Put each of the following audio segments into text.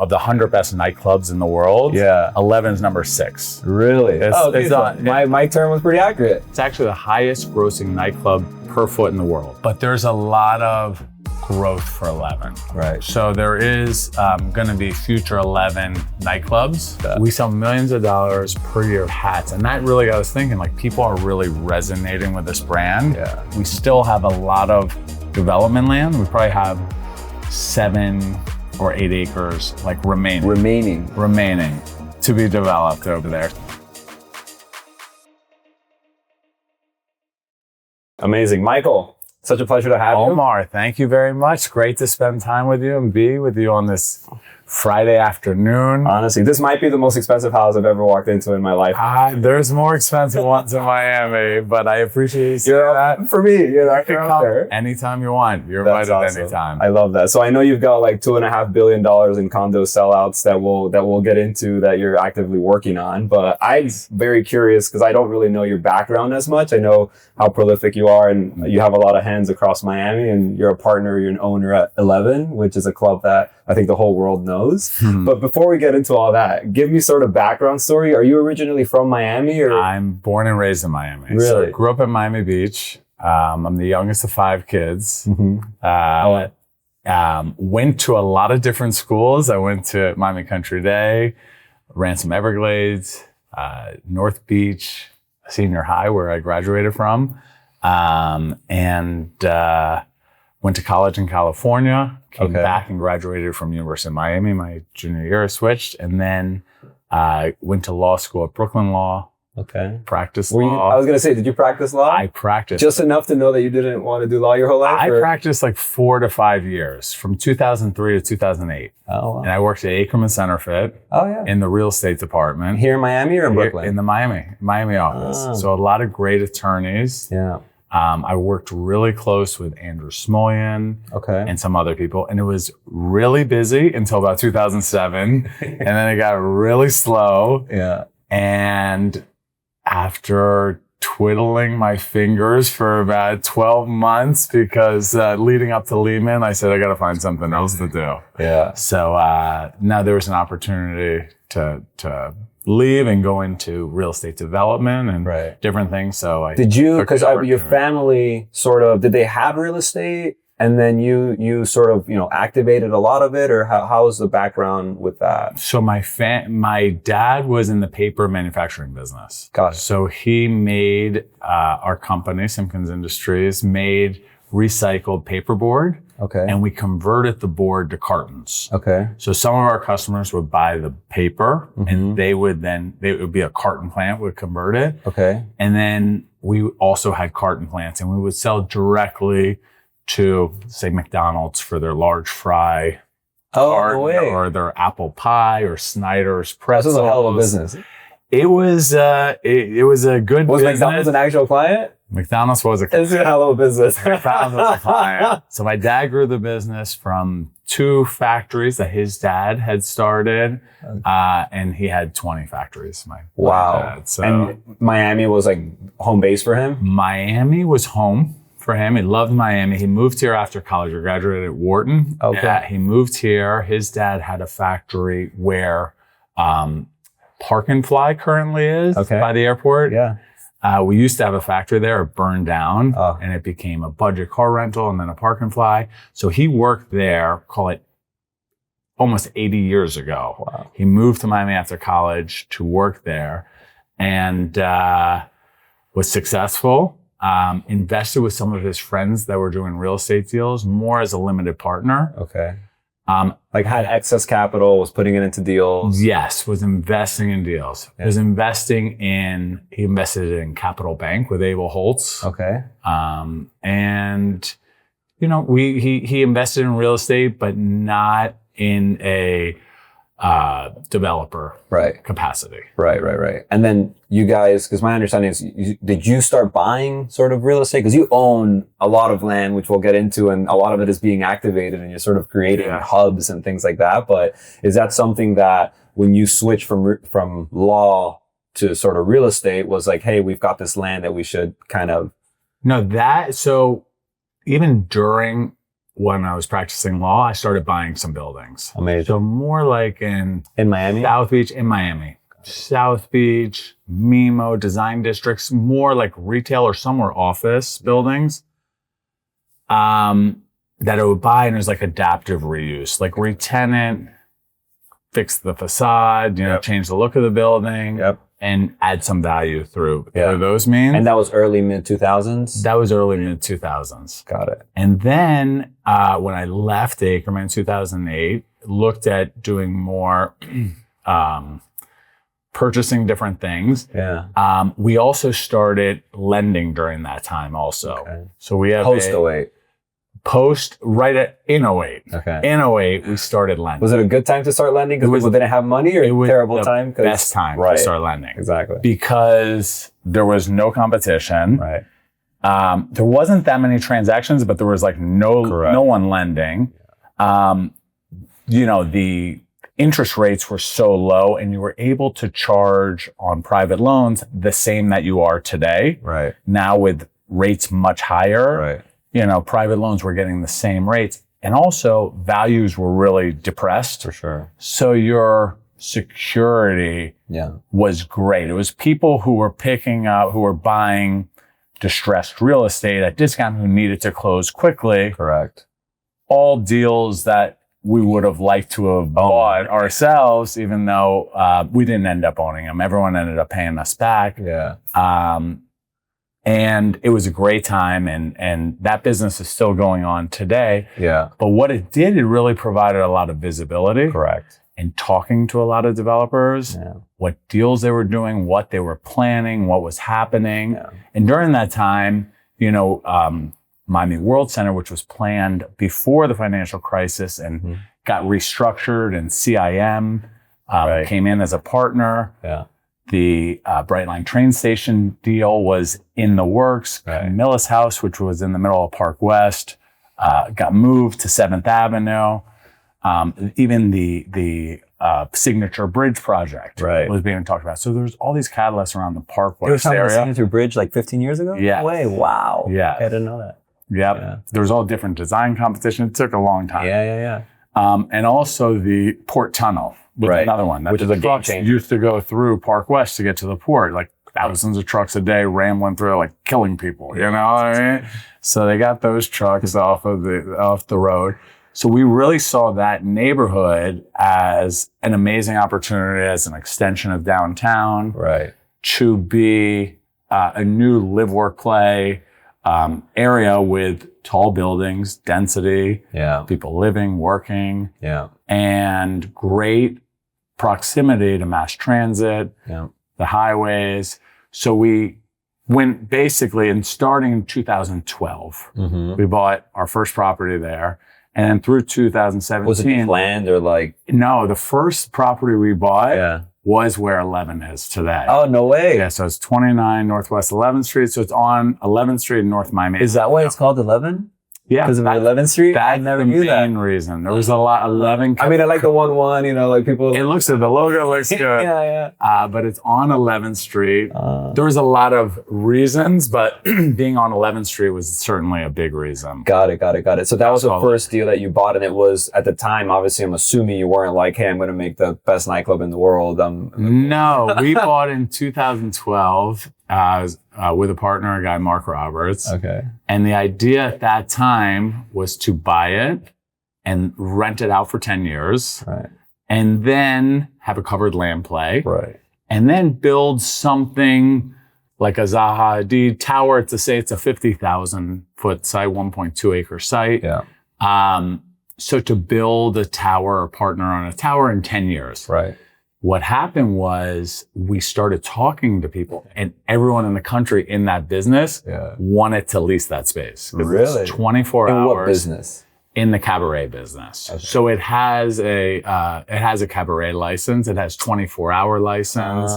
of the 100 best nightclubs in the world, 11 is number 6. Really? My term was pretty accurate. It's actually the highest grossing nightclub per foot in the world. But there's a lot of growth for 11. Right. So there is going to be future 11 nightclubs. We sell millions of dollars per year of hats. And that really got us thinking, like, people are really resonating with this brand. Yeah. We still have a lot of development land. We probably have 7 or 8 acres like remaining to be developed over there. Amazing. Michael, such a pleasure to have you. Omar, thank you very much. Great to spend time with you and be with you on this Friday afternoon. Honestly, this might be the most expensive house I've ever walked into in my life. There's more expensive ones in Miami, but I appreciate you saying that. For me, I can come there anytime you want. You're invited anytime. I love that. So I know you've got like $2.5 billion in condo sellouts that we'll get into, that you're actively working on. But I'm very curious because I don't really know your background as much. I know how prolific you are, and you have a lot of hands across Miami, and you're a partner, you're an owner at 11, which is a club that I think the whole world knows. But before we get into all that, give me sort of background story. Are you originally from Miami? Or? I'm born and raised in Miami. Really? So I grew up in Miami Beach. I'm the youngest of 5 kids. Went to a lot of different schools. I went to Miami Country Day, ran some Everglades, North Beach, Senior High, where I graduated from, and went to college in California, came back and graduated from University of Miami my junior year. I switched, and then went to law school at Brooklyn Law. Practiced law. I was going to say, did you practice law? I practiced. Just enough to know that you didn't want to do law your whole life? I practiced like 4 to 5 years, from 2003 to 2008. Oh, wow. And I worked at Ackerman Centerfit in the real estate department. Here in Miami or in Brooklyn? In the Miami office. So a lot of great attorneys. Yeah. I worked really close with Andrew Smoyan and some other people. And it was really busy until about 2007. And then it got really slow. Yeah. And after twiddling my fingers for about 12 months, because leading up to Lehman, I said, I got to find something else to do. Yeah. So now there was an opportunity to leave and go into real estate development and different things. So I did you, because your family sort of, did they have real estate? And then you sort of, activated a lot of it, or how was the background with that? So my dad was in the paper manufacturing business. Got it. So he made, our company, Simkins Industries, made recycled paperboard. And we converted the board to cartons. So some of our customers would buy the paper and it would be a carton plant would convert it. And then we also had carton plants, and we would sell directly to, say, McDonald's for their large fry carton, or their apple pie, or Snyder's pretzels. This was a hell of a business. It was a good business. Was McDonald's an actual client? McDonald's was a client. It's a hell of a business. McDonald's was a client. So my dad grew the business from 2 factories that his dad had started, and he had 20 factories. My dad. So, and Miami was like home base for him? Miami was home for him. He loved Miami. He moved here after college. He graduated at Wharton. He moved here. His dad had a factory where Park and Fly currently is by the airport. We used to have a factory there. It burned down, and it became a budget car rental and then a Park and Fly. So he worked there, call it almost 80 years ago. Wow. He moved to Miami after college to work there, and was successful. Invested with some of his friends that were doing real estate deals, more as a limited partner. Like had excess capital, was putting it into deals. Yes, was investing in deals. He invested in Capital Bank with Abel Holtz. And he invested in real estate, but not in a developer capacity. Right. And then you guys, because my understanding is, did you start buying sort of real estate? Because you own a lot of land, which we'll get into, and a lot of it is being activated, and you're sort of creating hubs and things like that. But is that something that when you switch from law to sort of real estate was like, hey, we've got this land that we should kind of... No, so even during when I was practicing law, I started buying some buildings. Amazing. So more like in Miami? South Beach, in Miami. South Beach, MIMO, design districts, more like retail or somewhere office buildings that I would buy, and it was like adaptive reuse, like re-tenant, fix the facade, change the look of the building, and add some value through those means. And that was early mid-2000s? That was early mid-2000s. Got it. And then when I left Ackerman in 2008, looked at doing more purchasing different things. Yeah. We also started lending during that time also. Okay. So we have post right in 08. Okay. In 08, we started lending. Was it a good time to start lending because people didn't have money, or it was terrible the time? Best time to start lending. Exactly. Because there was no competition. Right. There wasn't that many transactions, but there was like no one lending. The interest rates were so low, and you were able to charge on private loans the same that you are today. Right. Now with rates much higher. Right. Private loans were getting the same rates, and also values were really depressed. For sure. So your security was great. It was people who were buying distressed real estate at discount who needed to close quickly. Correct. All deals that we would have liked to have bought ourselves, even though we didn't end up owning them. Everyone ended up paying us back. Yeah. And it was a great time, and that business is still going on today. Yeah. But what it did, it really provided a lot of visibility. Correct. And talking to a lot of developers, what deals they were doing, what they were planning, what was happening. Yeah. And during that time, Miami World Center, which was planned before the financial crisis and got restructured, and CIM came in as a partner. Yeah. The Brightline train station deal was in the works. Right. Millis House, which was in the middle of Park West, got moved to 7th Avenue. Even the Signature Bridge project was being talked about. So there's all these catalysts around the Park West area. The Signature Bridge like 15 years ago? Yeah. No way. Wow. Yeah. I didn't know that. Yep. Yeah. There was all different design competition. It took a long time. Yeah. And also the Port Tunnel. Another one. Which is a game changer. Used to go through Park West to get to the port, like thousands of trucks a day rambling through, like killing people, you know what I mean? So they got those trucks off the road. So we really saw that neighborhood as an amazing opportunity, as an extension of downtown, to be a new live, work, play area with tall buildings, density, people living, working, and great proximity to mass transit, the highways. So we went basically, and starting in 2012, we bought our first property there. And then through 2017. Was it planned or like? No, the first property we bought was where 11 is today. Oh, no way. Yeah, so it's 29 Northwest 11th Street. So it's on 11th Street in North Miami. Is that why it's called 11? Yeah. Because of 11th Street? I never knew that. Main reason. There was a lot, 11. I mean, I like the 1-1, like people. It looks good. The logo looks good. But it's on 11th Street. There was a lot of reasons, but being on 11th Street was certainly a big reason. Got it. So that was the first deal that you bought, and it was, at the time, obviously, I'm assuming you weren't like, hey, I'm going to make the best nightclub in the world. No, we bought in 2012. With a partner, a guy, Mark Roberts. Okay. And the idea at that time was to buy it and rent it out for 10 years. Right. And then have a covered land play. Right. And then build something like a Zaha Hadid tower. To say it's a 50,000 foot site, 1.2 acre site. Yeah. So to build a tower or partner on a tower in 10 years. Right. What happened was we started talking to people, and everyone in the country in that business wanted to lease that space. Really? It's 24 hours. In what business? In the cabaret business. Okay. So it has a cabaret license. It has 24-hour license.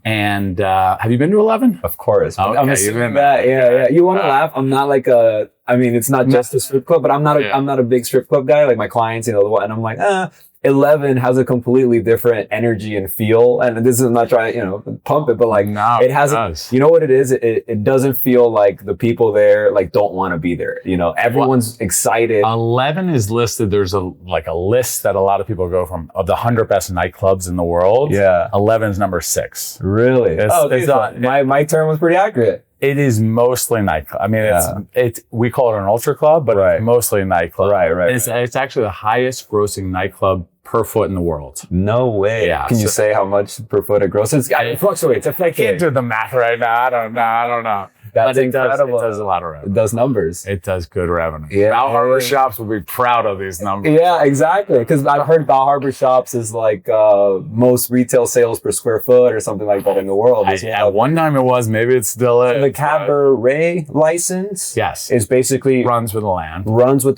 And have you been to 11? Of course. Okay, I'm assuming that. Yeah. You want to laugh? I'm not like it's not just a strip club, but I'm not a big strip club guy. Like my clients, and I'm like, 11 has a completely different energy and feel. And this is, I'm not trying to, pump it, but like, no, it has, you know what it is? It doesn't feel like the people there like don't want to be there. Everyone's excited. 11 is listed. There's a list that a lot of people go from of the 100 best nightclubs in the world. Yeah. 11 is number 6. Really? My term was pretty accurate. It is mostly nightclub. I mean, it's we call it an ultra club, but it's mostly a nightclub. Right. It's actually the highest grossing nightclub per foot in the world. No way. Yeah. Can you say how much per foot it grosses? It fluctuates. I can't do the math right now. I don't know. That's incredible. It does a lot of revenue. It does numbers. It does good revenue. Yeah. Bal Harbour Shops will be proud of these numbers. Yeah, exactly. Because I've heard Bal Harbour Shops is like most retail sales per square foot or something like that in the world. At one time it was. Maybe it still is. So the Cabaret license, yes, is basically runs with the land.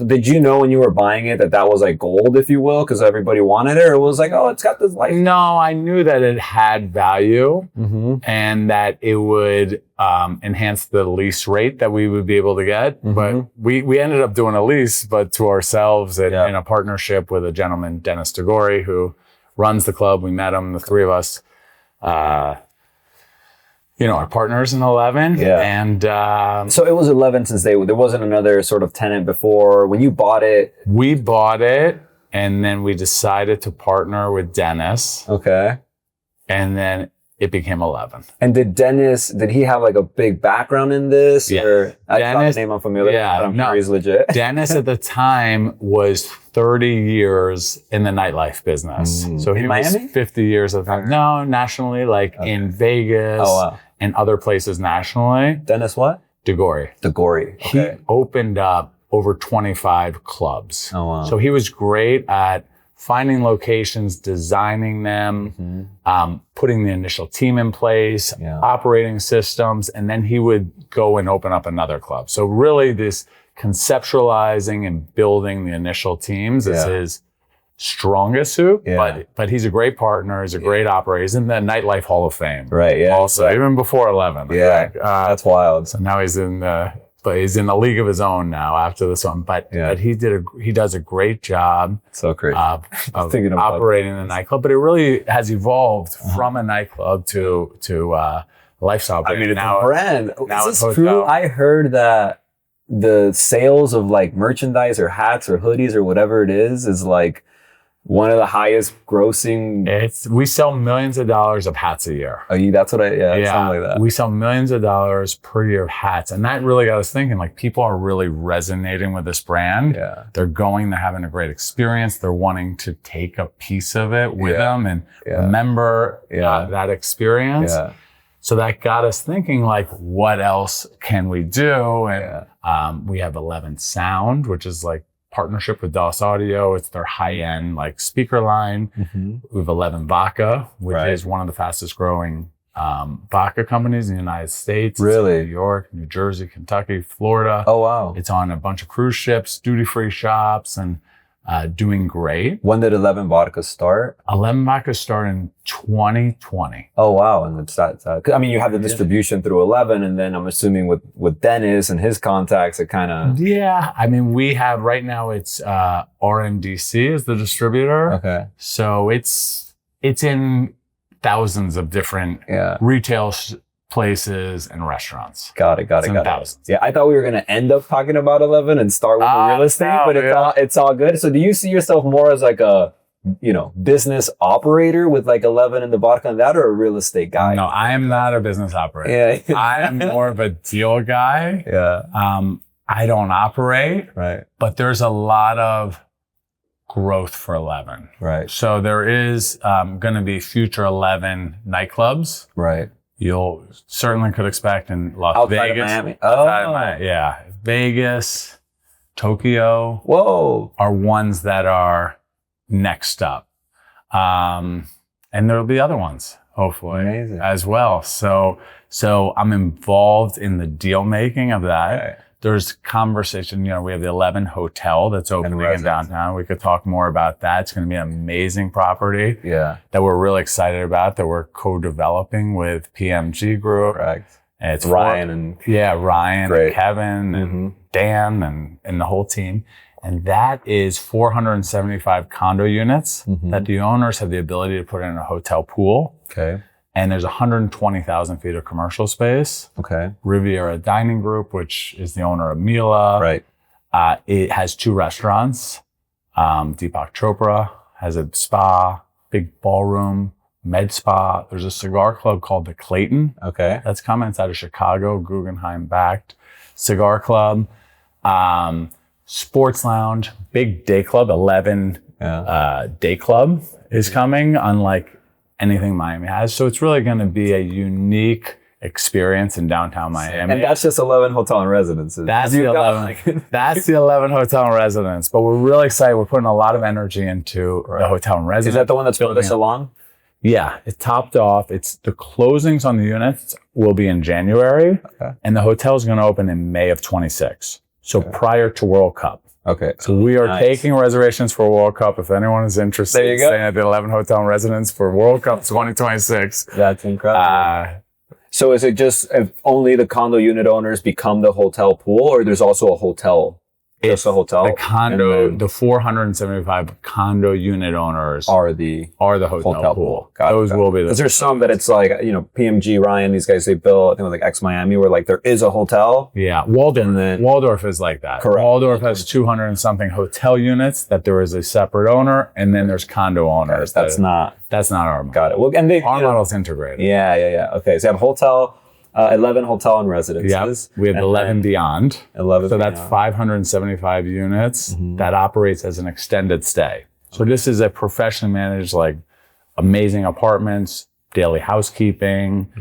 Did you know when you were buying it that was like gold, if you will, because everybody wanted it, or it was like, oh, it's got this license? No, I knew that it had value and that it would enhance the lease rate that we would be able to get. But we ended up doing a lease, but to ourselves in a partnership with a gentleman, Dennis DeGori, who runs the club. We met him, the three of us, our partners in 11. Yeah. And so it was 11 since there wasn't another sort of tenant before. When you bought it? We bought it, and then we decided to partner with Dennis. Okay. And then it became 11. And did he have like a big background in this? Yeah. Or, Dennis, the name I'm familiar with, but I'm sure he's legit. Dennis at the time was 30 years in the nightlife business. So he was Miami? 50 years at the time. No, nationally, in Vegas and other places nationally. Dennis what? DeGori. DeGori. Okay. He opened up over 25 clubs. Oh, wow. So he was great at finding locations, designing them, putting the initial team in place, operating systems, and then he would go and open up another club. So really this conceptualizing and building the initial teams is his strongest suit, but he's a great partner, he's a great operator, he's in the Nightlife Hall of Fame. Right, yeah. Also, even before 11. Yeah, that's wild. So now he's in a league of his own now after this one. But he does a great job. So great. Of operating the nightclub. But it really has evolved from a nightclub to lifestyle. I mean, it's a brand. Is this true? I heard that the sales of like merchandise or hats or hoodies or whatever it is like one of the highest grossing. We sell millions of dollars of hats a year. Oh, that's what something like that. We sell millions of dollars per year of hats. And that really got us thinking, like, people are really resonating with this brand. Yeah. They're having a great experience. They're wanting to take a piece of it with them and remember that experience. Yeah. So that got us thinking, like, what else can we do? And we have 11 Sound, which is like partnership with DOS Audio. It's their high-end speaker line. We have 11 Vodka, which is one of the fastest growing vodka companies in the United States. Really? It's in New York, New Jersey, Kentucky, Florida. Oh, wow. It's on a bunch of cruise ships, duty-free shops, and doing great. When did 11 Vodka start? 11 Vodka started in 2020. Oh, wow. And it's I mean, you have the distribution through 11, and then I'm assuming with Dennis and his contacts, it kind of... Yeah. I mean, we have right now, it's RMDC is the distributor. Okay. So it's in thousands of different retail places and restaurants. Got it. Thousands. Yeah, I thought we were going to end up talking about 11 and start with the real estate, but it's all good. So do you see yourself more as like a, business operator with like 11 and the vodka and that, or a real estate guy? No, I am not a business operator. Yeah. I am more of a deal guy. Yeah. I don't operate. Right. But there's a lot of growth for 11. Right. So there is going to be future 11 nightclubs. Right. You'll certainly could expect in Las outside Vegas. Of Miami. Vegas, Tokyo. Whoa. Are ones that are next up. And there'll be other ones, hopefully, as well. So I'm involved in the deal making of that. Right. There's conversation, we have the 11 Hotel that's opening in downtown. We could talk more about that. It's going to be an amazing property that we're really excited about, that we're co-developing with PMG Group. Correct. And it's Ryan and Ryan and Kevin and Dan and the whole team. And that is 475 condo units that the owners have the ability to put in a hotel pool. Okay. And there's 120,000 feet of commercial space. Okay. Riviera Dining Group, which is the owner of Mila. Right. It has 2 restaurants. Deepak Chopra has a spa, big ballroom, med spa. There's a cigar club called the Clayton. Okay. That's coming. It's out of Chicago, Guggenheim backed cigar club. Sports lounge, big day club, 11 day club is coming, unlike anything Miami has. So it's really going to be a unique experience in downtown Miami. And that's just 11 hotel and residences. That's the 11. That's the 11 hotel and residence. But we're really excited. We're putting a lot of energy into the hotel and residence. Is that the one that's furthest along? Yeah, it's topped off. It's the closings on the units will be in January, and the hotel is going to open in May of 26. So prior to World Cup. Okay. So we are taking reservations for World Cup. If anyone is interested in staying at the 11 Hotel and Residence for World Cup 2026. That's incredible. So is it just if only the condo unit owners become the hotel pool, or there's also a hotel? Just a hotel? The condo, the 475 condo unit owners are the hotel pool. Those will be the. Because there's some that it's like, PMG, Ryan, these guys, they built, I think it was like X Miami, where like there is a hotel. Yeah. Waldorf is like that. Correct. Waldorf has 200 and something hotel units that there is a separate owner, and then there's condo owners. That's not our model. Got it. Well, and our model's integrated. Yeah. Okay. So you have hotel. 11 hotel and residences. Yep. We have 11 Beyond. 11 So that's 575 units that operates as an extended stay. So this is a professionally managed, like amazing apartments, daily housekeeping,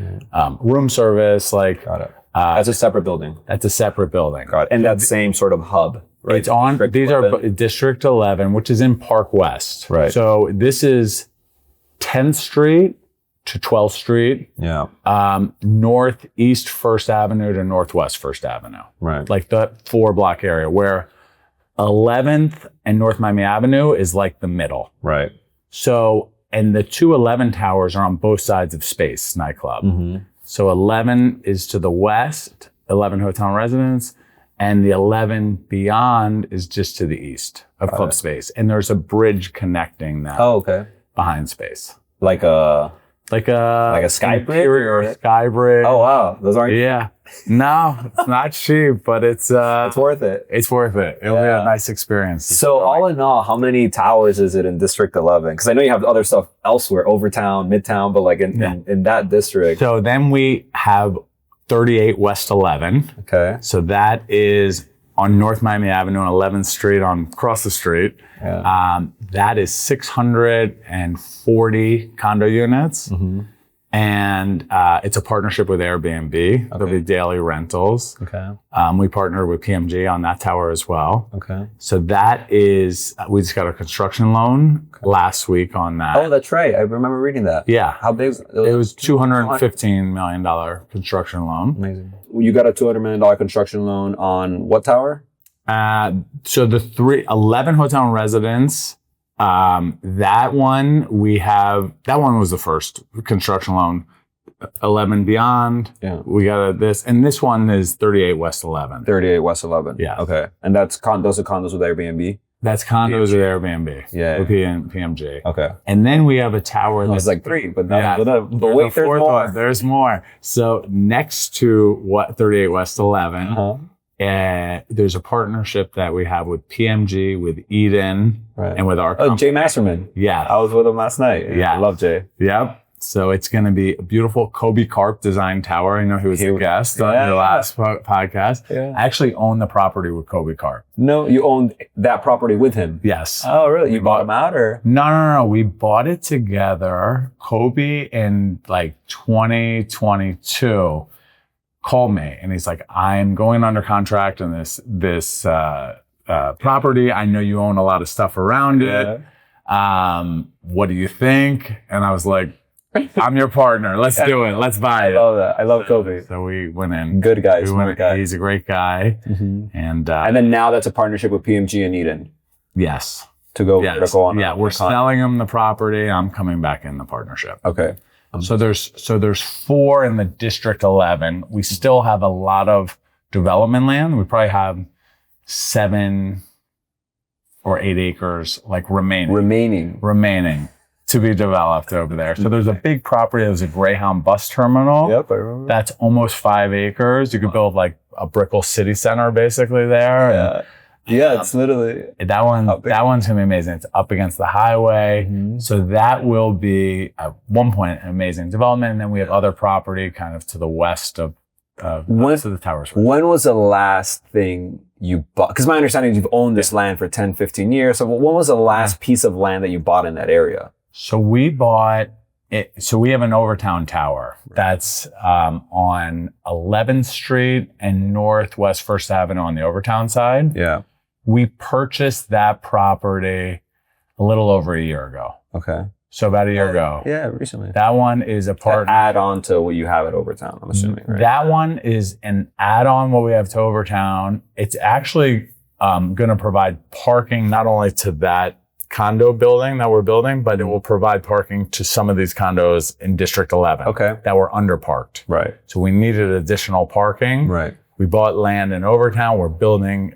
room service. Like, got it. That's a separate building. That's a separate building. Got it. And that same sort of hub, right? It's on, these are District 11, which is in Park West. Right. So this is 10th Street to 12th Street. Yeah. Northeast First Avenue to Northwest First Avenue. Right. Like the 4-block area where 11th and North Miami Avenue is like the middle. Right. So, and the 211 towers are on both sides of Space nightclub. So 11 is to the west, 11 Hotel and Residence, and the 11 Beyond is just to the east of Club Space. And there's a bridge connecting that behind Space. Like a sky bridge or sky bridge. Oh wow, those aren't. Yeah, no, it's not cheap, but it's worth it. It's worth it. It'll be a nice experience. So all in all, how many towers is it in District 11? Because I know you have other stuff elsewhere, Overtown, Midtown, but like in that district. So then we have 38 West 11. Okay. So that is on North Miami Avenue on 11th Street across the street. Yeah. That is 640 condo units. And it's a partnership with Airbnb. There'll be daily rentals. Okay. We partnered with PMG on that tower as well. Okay. So that is, we just got a construction loan last week on that. Oh, that's right. I remember reading that. Yeah. How big was it? It was $215 million construction loan. Amazing. You got a $200 million construction loan on what tower? So the 11 Hotel and Residence, that one was the first construction loan. 11 Beyond. Yeah. We got this, and this one is 38 West 11. 38 West 11. Yeah. Okay. And those are condos with Airbnb? That's condos with Airbnb. Yeah. With PMG. Okay. And then we have a tower that's like 3, but there's more. There's more. So next to 38 West 11, there's a partnership that we have with PMG, with Eden, and with our company. Jay Masterman. Yeah. I was with him last night. Yeah. I love Jay. Yep. So it's going to be a beautiful Kobe Karp design tower. I know he was a guest on your last podcast. Yeah. I actually own the property with Kobe Karp. No, you owned that property with him? Yes. Oh, really? You bought him out or? No. We bought it together. Kobe in like 2022 called me and he's like, I'm going under contract in this property. I know you own a lot of stuff around it. What do you think? And I was like, I'm your partner. Let's do it. Let's buy it. I love that. I love Kobe. So we went in. Good guy. He's a great guy. And then now that's a partnership with PMG and Eden. Yes. To go vertical on. Yeah, we're selling them the property. I'm coming back in the partnership. Okay. So there's 4 in the District 11. We still have a lot of development land. We probably have 7 or 8 acres, like remaining to be developed over there. So there's a big property. There's a Greyhound bus terminal. Yep, I remember. That's almost 5 acres. You could build like a Brickell city center basically there. Yeah. Yeah, it's literally that one's gonna be amazing. It's up against the highway, so that will be at one point an amazing development. And then we have other property kind of to the west of the towers. When was the last thing you bought? Because my understanding is you've owned this land for 10, 15 years. So when was the last piece of land that you bought in that area? So we bought it. So we have an Overtown tower that's on 11th Street and Northwest First Avenue on the Overtown side. Yeah. We purchased that property a little over a year ago. Okay. So about a year ago. Yeah, recently. That one is a part add on to what you have at Overtown, I'm assuming, right? That one is an add-on what we have to Overtown. It's actually going to provide parking not only to that condo building that we're building, but it will provide parking to some of these condos in District 11 that were underparked. Right. So we needed additional parking. Right. We bought land in Overtown. We're building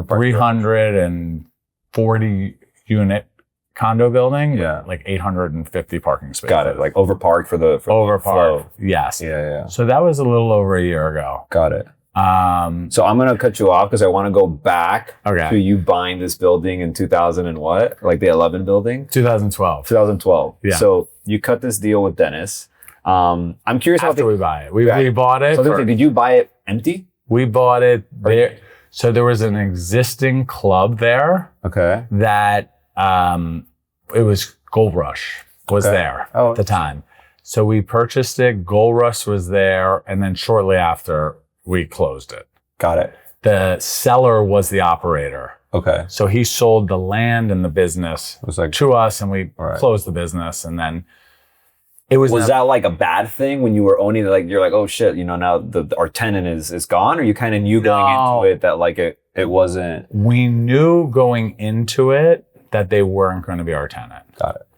340 unit condo building. Yeah. Like 850 parking spaces. Got it. Like overparked for the overparked. Yes. Yeah. So that was a little over a year ago. Got it. So I'm going to cut you off because I want to go back to you buying this building in 2000 and what? Like the 11 building? 2012. 2012. Yeah. So you cut this deal with Dennis. I'm curious after we buy it. We bought it. So did you buy it empty? We bought it there. So there was an existing club there. Okay. That it was Gold Rush was there at the time. So we purchased it. Gold Rush was there, and then shortly after we closed it. Got it. The seller was the operator. Okay. So he sold the land and the business to us, and we closed the business, and then. Was that like a bad thing when you were owning it? Like you're like, oh shit, now our tenant is gone, or you kind of knew going into it that like it wasn't. We knew going into it that they weren't going to be our tenant. Got it.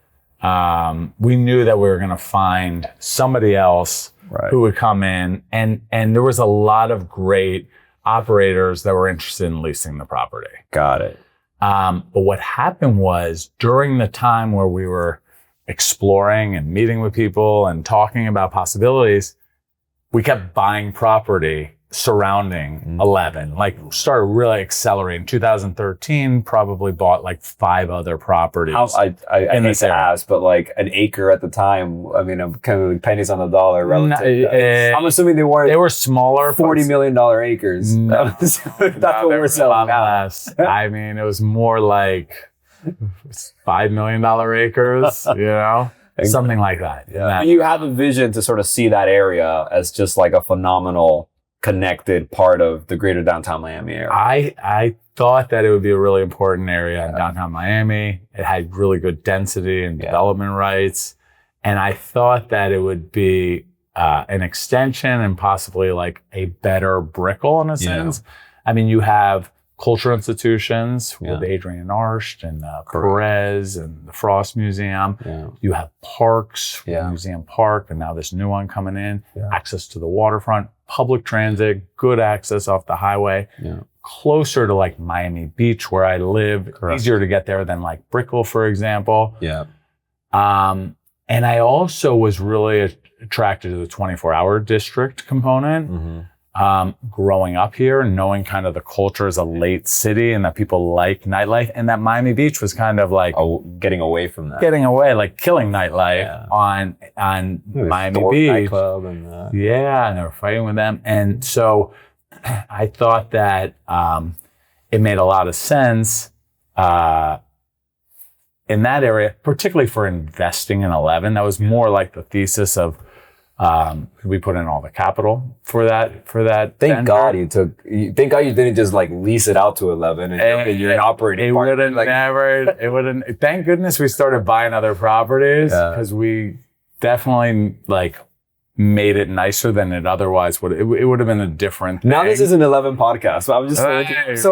We knew that we were going to find somebody else who would come in, and there was a lot of great operators that were interested in leasing the property. Got it. But what happened was during the time where we were exploring and meeting with people and talking about possibilities, we kept buying property surrounding 11, like started really accelerating. 2013 probably bought like 5 other properties. I hate to ask, but like an acre at the time, I mean, I'm kind of like pennies on the dollar relative. I'm assuming they were smaller, $40 million acres. That's what we're selling now. I mean, it was more like $5 million acres, something like that. Yeah. You have a vision to sort of see that area as just like a phenomenal connected part of the greater downtown Miami area. I thought that it would be a really important area in downtown Miami. It had really good density and development rights. And I thought that it would be an extension and possibly like a better Brickell in a sense. I mean, you have cultural institutions with Adrian Arsht and Perez and the Frost Museum. You have parks, Museum Park, and now this new one coming in. Access to the waterfront, public transit, good access off the highway. Closer to like Miami Beach where I live, easier to get there than like Brickell, for example. And I also was really attracted to the 24-hour district component. Growing up here, knowing kind of the culture as a late city and that people like nightlife, and that Miami Beach was kind of like getting away from that, like killing nightlife on Miami Beach. Nightclub and and they were fighting with them, and so I thought that it made a lot of sense in that area, particularly for investing in 11. That was more like the thesis of. We put in all the capital for that. Thank God you didn't just like lease it out to 11 and you're an operating partner. It wouldn't. Thank goodness we started buying other properties because we definitely like made it nicer than it otherwise would. It would have been a different thing. Now this is an 11 podcast, so I'm just so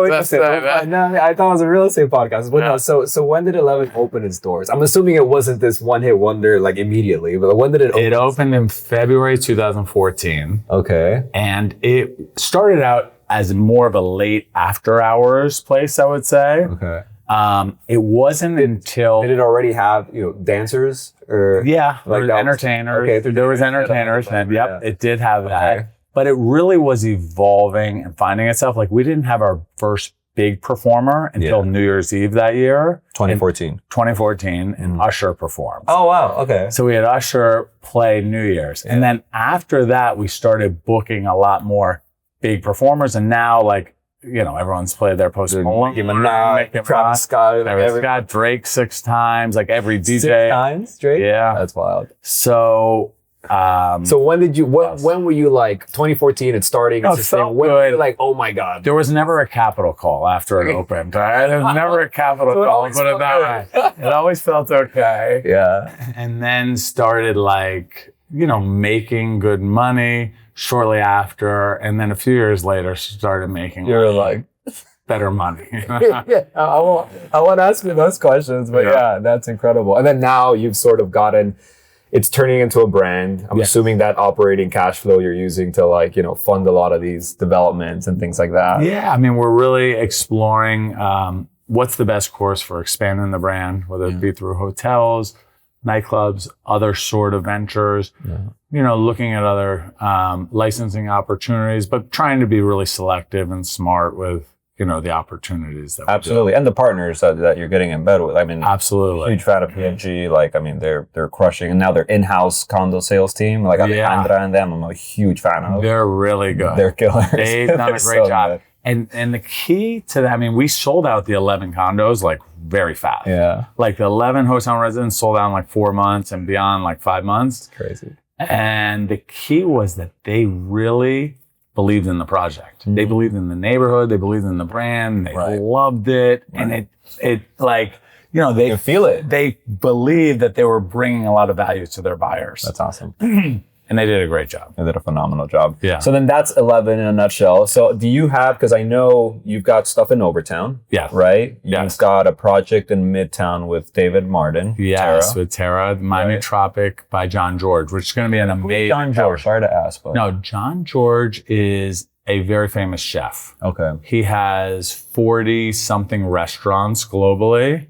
interested. I thought it was a real estate podcast. But no, so when did 11 open its doors? I'm assuming it wasn't this one-hit wonder like immediately, but when did it open? It opened in February 2014. Okay. And it started out as more of a late after hours place, I would say. Okay. It wasn't until did it already have dancers or like entertainers? Okay, there was entertainers, and it did have that. But it really was evolving and finding itself. Like we didn't have our first big performer until New Year's Eve that year. 2014, and Usher performed. Oh, wow. Okay. So we had Usher play New Year's. And then after that, we started booking a lot more big performers. And now, like, everyone's played their Post Malone, Travis Scott, Drake 6 times, like every DJ. 6 times, Drake? Yeah. That's wild. So... so when were you like 2014 it's starting? It felt good. When were you like, oh my God? There was never a capital call after it opened. There was never a capital call. Put it that way. It always felt okay. Yeah. And then started like, making good money shortly after. And then a few years later started making better money. I won't ask you those questions, but that's incredible. And then now you've sort of gotten... It's turning into a brand. I'm assuming that operating cash flow you're using to fund a lot of these developments and things like that. Yeah, I mean, we're really exploring what's the best course for expanding the brand, whether it be through hotels, nightclubs, other sort of ventures, looking at other licensing opportunities, but trying to be really selective and smart with the opportunities that absolutely, and the partners that you're getting in bed with. I mean, absolutely, huge fan of PNG. Like, I mean, they're crushing, and now their in-house condo sales team, like Alejandra and them, I'm a huge fan of. They're really good. They're killers. They've done a great job. And the key to that, I mean, we sold out the 11 condos like very fast. Yeah, like the 11 hotel residents sold out in like 4 months, and beyond like 5 months. It's crazy. And the key was that they really believed in the project. Mm-hmm. They believed in the neighborhood. They believed in the brand. They loved it. Right. And it like, they you feel it. They believed that they were bringing a lot of value to their buyers. That's awesome. And they did a great job. They did a phenomenal job. Yeah. So then that's 11 in a nutshell. So do you have, because I know you've got stuff in Overtown. Yeah. Right? Yes. You've got a project in Midtown with David Martin. Yes, Terra. With Terra, Miami Tropic by John George, which is going to be an amazing... John George? Sorry to ask. But... No, John George is a very famous chef. Okay. He has 40-something restaurants globally,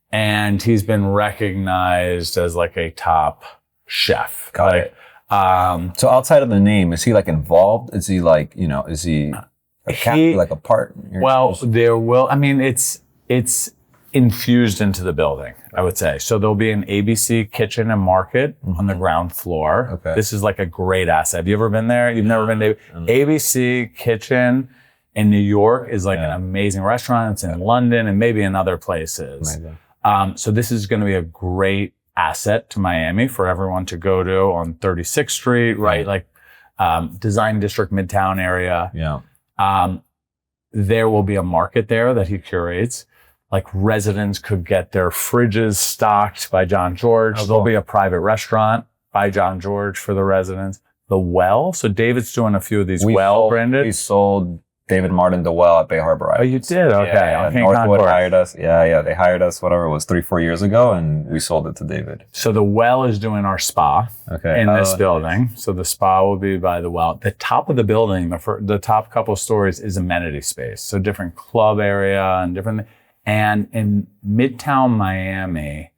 and he's been recognized as like a top chef. Got it. So outside of the name, is he like involved? Is he like, is he like a partner? Well, it's infused into the building, I would say. So there'll be an ABC kitchen and market on the ground floor. Okay. This is like a great asset. Have you ever been there? You've never been to ABC kitchen in New York is like an amazing restaurant. It's in London and maybe in other places. So this is going to be a great asset to Miami for everyone to go to on 36th Street, right? Like Design District, Midtown area. Yeah. There will be a market there that he curates. Like residents could get their fridges stocked by John George. Oh, There'll be a private restaurant by John George for the residents. The Well. So David's doing a few of these branded. We sold David Martin the Well at Bay Harbor. Oh, you did? Okay. Yeah. Northwood hired us. Yeah. They hired us, whatever it was, 3-4 years ago, and we sold it to David. So the Well is doing our spa in this building. So the spa will be by the Well. The top of the building, the top couple stories is amenity space. So different club area and different. And in Midtown Miami,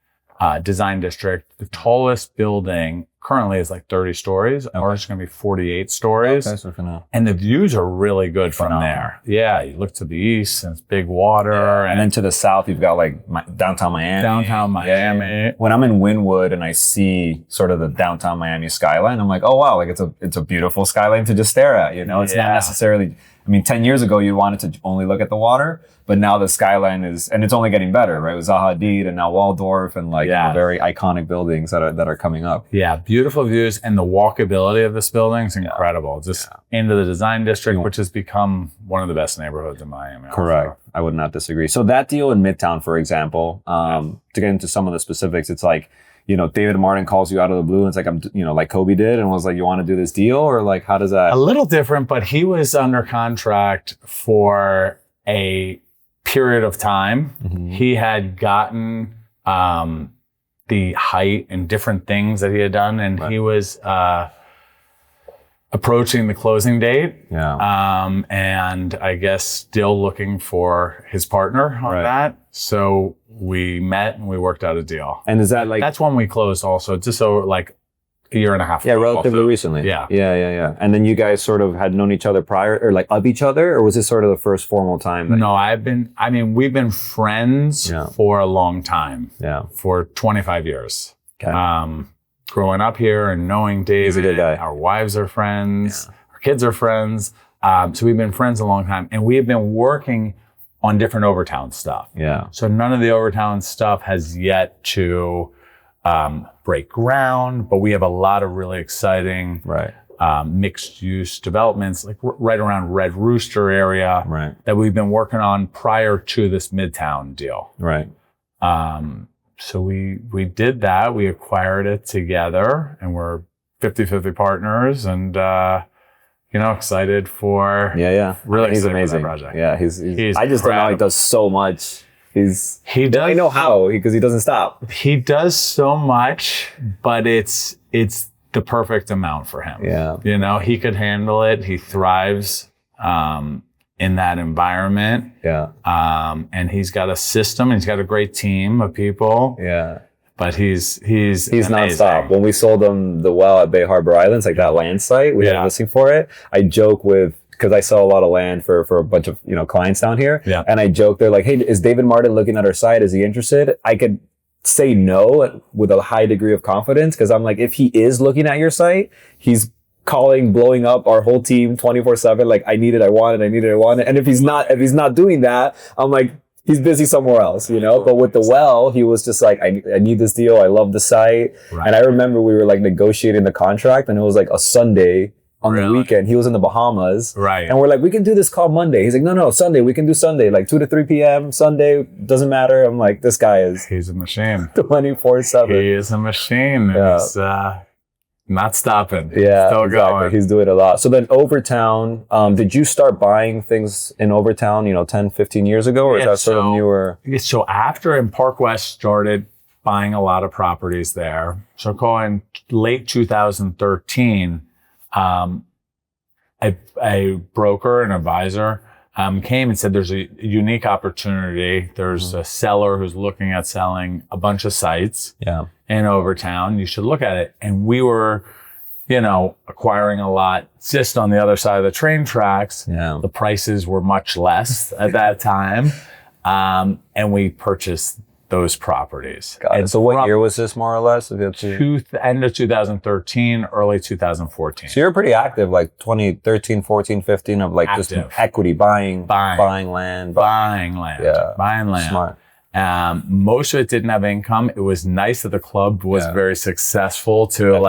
Design District, the tallest building currently is like 30 stories. Okay. Ours is going to be 48 stories. Okay, so for now. And the views are really good from there. Yeah, you look to the east and it's big water. Yeah. And then to the south, you've got like downtown Miami. Downtown Miami. Yeah. When I'm in Wynwood and I see sort of the downtown Miami skyline, I'm like, oh wow, like it's a beautiful skyline to just stare at. It's not necessarily. I mean, 10 years ago, you wanted to only look at the water, but now the skyline is, and it's only getting better, right? With Zaha Hadid and now Waldorf and very iconic buildings that are coming up. Yeah, beautiful views, and the walkability of this building is incredible. Just into the Design District, which has become one of the best neighborhoods in Miami. Correct. Also. I would not disagree. So that deal in Midtown, for example, to get into some of the specifics, it's like, David Martin calls you out of the blue and it's like, like Kobe did and was like, you want to do this deal? Or like, how does that? A little different, but he was under contract for a period of time. Mm-hmm. He had gotten the height and different things that he had done. And he was approaching the closing date. Yeah. And I guess still looking for his partner on that. So we met and we worked out a deal. And is that like... That's when we closed also, just over like a year and a half Yeah, ago relatively also. recently. Yeah. Yeah. And then you guys sort of had known each other prior, or like of each other, or was this sort of the first formal time? No, we've been friends for a long time. Yeah. For 25 years. Okay. Growing up here and knowing David. He's a good guy. Our wives are friends. Yeah. Our kids are friends. So we've been friends a long time. And we have been working on different Overtown stuff. Yeah. So none of the Overtown stuff has yet to break ground, but we have a lot of really exciting mixed use developments, like right around Red Rooster area that we've been working on prior to this Midtown deal. Right. So we did that. We acquired it together and we're 50-50 partners and, excited for really he's excited amazing. For that project. Yeah, he's I just don't know how he does so much. He does. I know how because he doesn't stop. He does so much, but it's the perfect amount for him. Yeah, he could handle it. He thrives in that environment. Yeah, and he's got a system. And he's got a great team of people. Yeah. But he's nonstop. When we sold him the well at Bay Harbor Islands, like that land site, we had a listing for it. I joke because I sell a lot of land for a bunch of clients down here. Yeah. And I joke, they're like, "Hey, is David Martin looking at our site? Is he interested?" I could say no with a high degree of confidence because I'm like, if he is looking at your site, he's calling, blowing up our whole team 24/7. Like, I need it, I want it. And if he's not doing that, I'm like, he's busy somewhere else, But with the well, he was just like, I need this deal. I love the site. Right. And I remember we were like negotiating the contract and it was like a Sunday on the weekend. He was in the Bahamas. Right. And we're like, we can do this call Monday. He's like, no, Sunday. We can do Sunday, like 2 to 3 p.m. Sunday. Doesn't matter. I'm like, this guy he's a machine. 24/7. He is a machine. Yeah. He's not stopping. Yeah, still going. He's doing a lot. So then Overtown, did you start buying things in Overtown, 10, 15 years ago? Or is that sort of newer? So after in Park West started buying a lot of properties there. So calling late 2013, a broker, an advisor, came and said, there's a unique opportunity. There's a seller who's looking at selling a bunch of sites in Overtown. You should look at it. And we were, acquiring a lot just on the other side of the train tracks. Yeah. The prices were much less at that time. And we purchased those properties. Got it. So what year was this more or less? End of 2013, early 2014. So you're pretty active, like 2013, 14, 15 of like active. Just equity buying land. Buying land. Yeah. Buying land. Smart. Most of it didn't have income. It was nice that the club was very successful to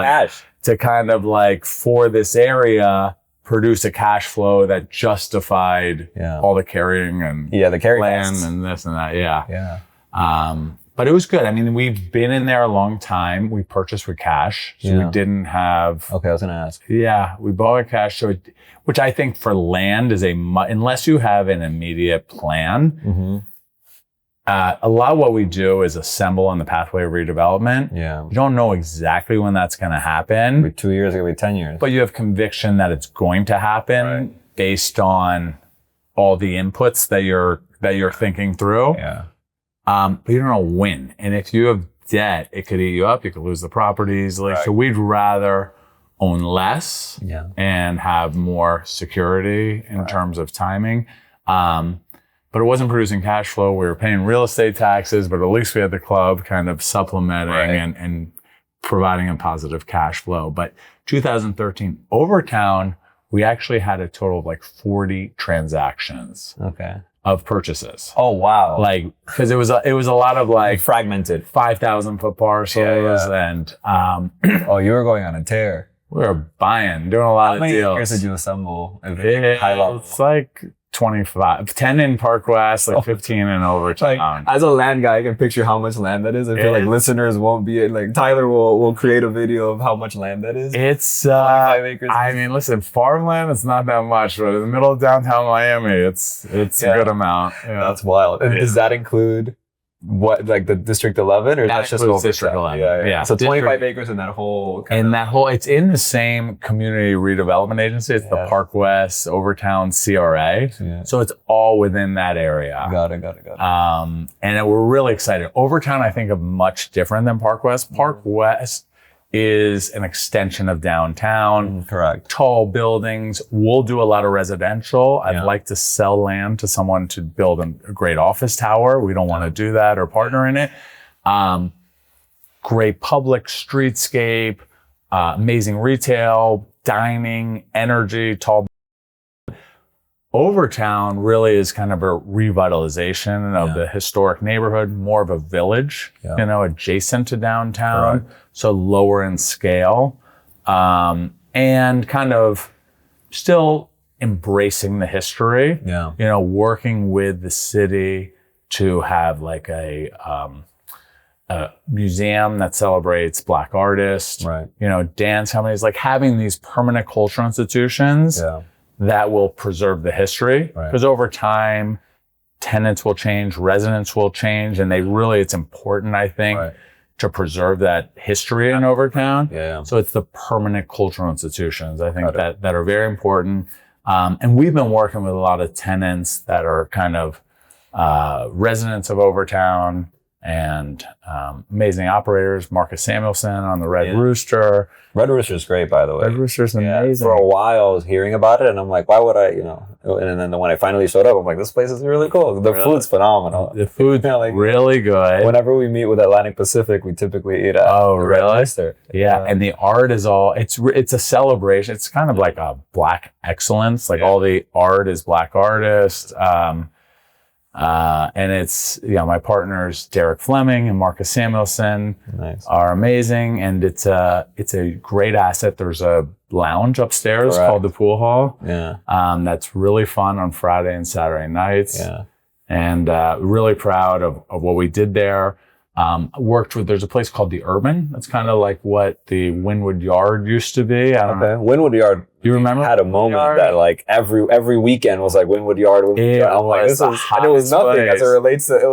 kind of like for this area produce a cash flow that justified all the carrying and the carry land costs. And this and that. Yeah. Yeah. But it was good. I mean, we've been in there a long time. We purchased with cash. So we didn't have... Okay, I was going to ask. Yeah, we bought with cash. So which I think for land is unless you have an immediate plan, a lot of what we do is assemble on the pathway of redevelopment. Yeah. You don't know exactly when that's going to happen. It'll be 2 years, it'll be 10 years. But you have conviction that it's going to happen based on all the inputs that you're thinking through. Yeah. But you don't know when. And if you have debt, it could eat you up. You could lose the property easily. Right. So we'd rather own less and have more security in terms of timing. But it wasn't producing cash flow. We were paying real estate taxes, but at least we had the club kind of supplementing and providing a positive cash flow. But 2013, Overtown, we actually had a total of like 40 transactions. Okay. Of purchases. Oh, wow. Like, cause it was a lot of like fragmented 5,000 foot parcels and, oh, you were going on a tear. We were buying, doing a lot of deals. How many acres did you assemble? It's like 25, 10 in Park West, like 15 in Overtown. Like, as a land guy, I can picture how much land that is. I feel like listeners won't be like Tyler will create a video of how much land that is. It's 25 acres. I mean, listen, farmland, it's not that much, but in the middle of downtown Miami, it's a good amount. Yeah. That's wild. And does that include what, like the District 11, or that's just includes District 11. Yeah. So 25 acres in that whole. It's in the same community redevelopment agency. It's the Park West Overtown CRA. Yeah. So it's all within that area. Got it. And we're really excited. Overtown, I think, of much different than Park West. Park West is an extension of downtown. Correct. Tall buildings. We'll do a lot of residential. I'd like to sell land to someone to build a great office tower. We don't want to do that or partner in it. Great public streetscape, amazing retail, dining, energy, tall. Overtown really is kind of a revitalization of the historic neighborhood, more of a village, adjacent to downtown, so lower in scale, and kind of still embracing the history, working with the city to have like a museum that celebrates Black artists, dance companies, like having these permanent cultural institutions that will preserve the history, because over time, tenants will change, residents will change, and it's important, I think, to preserve that history in Overtown. So it's the permanent cultural institutions, I think, that are very important. And we've been working with a lot of tenants that are kind of residents of Overtown and amazing operators. Marcus Samuelson on the Red Rooster. Red Rooster's great, by the way. Red Rooster's amazing. For a while, I was hearing about it, and I'm like, why would I, And then when I finally showed up, I'm like, this place is really cool. The food's phenomenal. The food's really good. Whenever we meet with Atlantic Pacific, we typically eat at Red Rooster. Yeah, and the art is all, it's a celebration. It's kind of like a Black excellence. Like all the art is Black artists. And it's, my partners, Derek Fleming and Marcus Samuelson are amazing. And it's a great asset. There's a lounge upstairs called the Pool Hall. That's really fun on Friday and Saturday nights. And really proud of what we did there. There's a place called the Urban. That's kind of like what the Wynwood Yard used to be. I don't know. Wynwood Yard. You remember? Had a moment that like every weekend was like Wynwood Yard. It was nothing as it relates to, it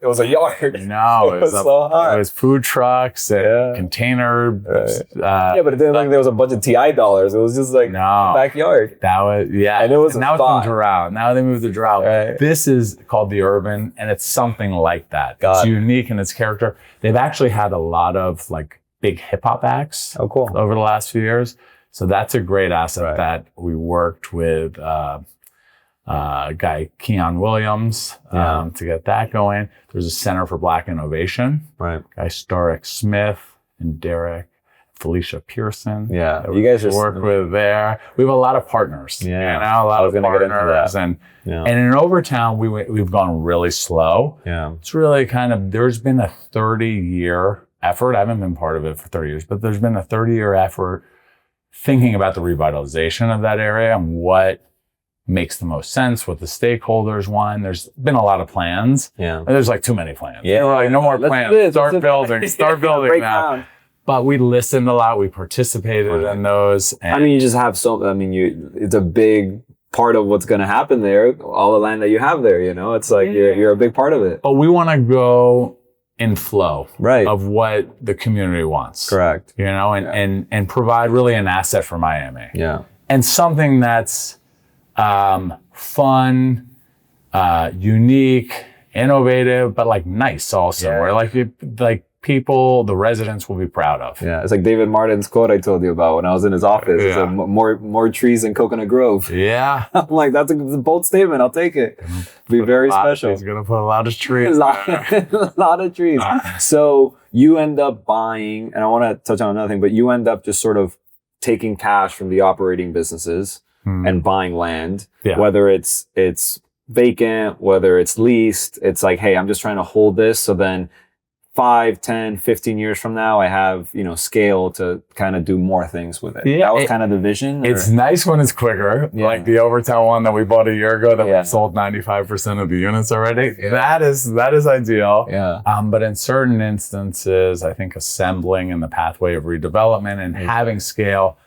was a yard. No, it was so hot. It was food trucks and container. But it didn't like there was a bunch of TI dollars. It was just like backyard. That was, and it was now it's from Doral. Now they moved to Doral. This is called the Urban, and it's something like that. It's unique in its character. They've actually had a lot of like big hip hop acts over the last few years. So that's a great asset that we worked with guy Keon Williams to get that going. There's a Center for Black Innovation. Guy Starrick Smith and Derek, Felicia Pearson. You guys just work with there. We have a lot of partners. A lot of partners. And in Overtown, we've gone really slow. It's really kind of, there's been a 30-year effort. I haven't been part of it for 30 years, but there's been a 30-year effort thinking about the revitalization of that area and what makes the most sense, what the stakeholders want. There's been a lot of plans. There's like too many plans. We're like, no more plans. Start building now. But we listened a lot. We participated in those. And you just have it's a big part of what's going to happen there. All the land that you have there, it's like you're a big part of it. But we want to go in flow of what the community wants. Correct. And provide really an asset for Miami. And something that's fun, unique, innovative, but like nice also. Where like people, the residents will be proud of. It's like David Martin's quote I told you about when I was in his office. It's like more trees in Coconut Grove. I'm like, that's a bold statement. I'll take it. Be very special. He's going to put a lot of trees. a lot of trees. So you end up buying, and I want to touch on another thing, but you end up just sort of taking cash from the operating businesses and buying land, whether it's vacant, whether it's leased. It's like, hey, I'm just trying to hold this. So then 5, 10, 15 years from now, I have, scale to kind of do more things with it. That was kind of the vision. It's nice when it's quicker. Like the Overtown one that we bought a year ago that we sold 95% of the units already. That is ideal. But in certain instances, I think assembling in the pathway of redevelopment and having scale,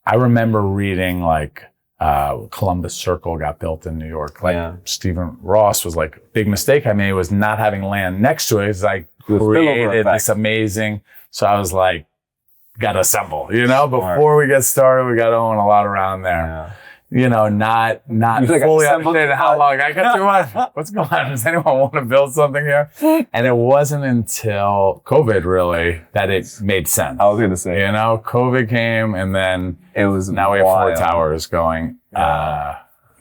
I remember reading like Columbus Circle got built in New York. Like Stephen Ross was like, big mistake I made was not having land next to it. It's like created this amazing. So I was like, got to assemble, you know, before we get started, we got to own a lot around there. Yeah. You know, not fully understanding how long I got too much. What's going on? Does anyone want to build something here? And it wasn't until COVID really that it made sense. I was going to say, you know, COVID came and then it was, now we have 4 towers going,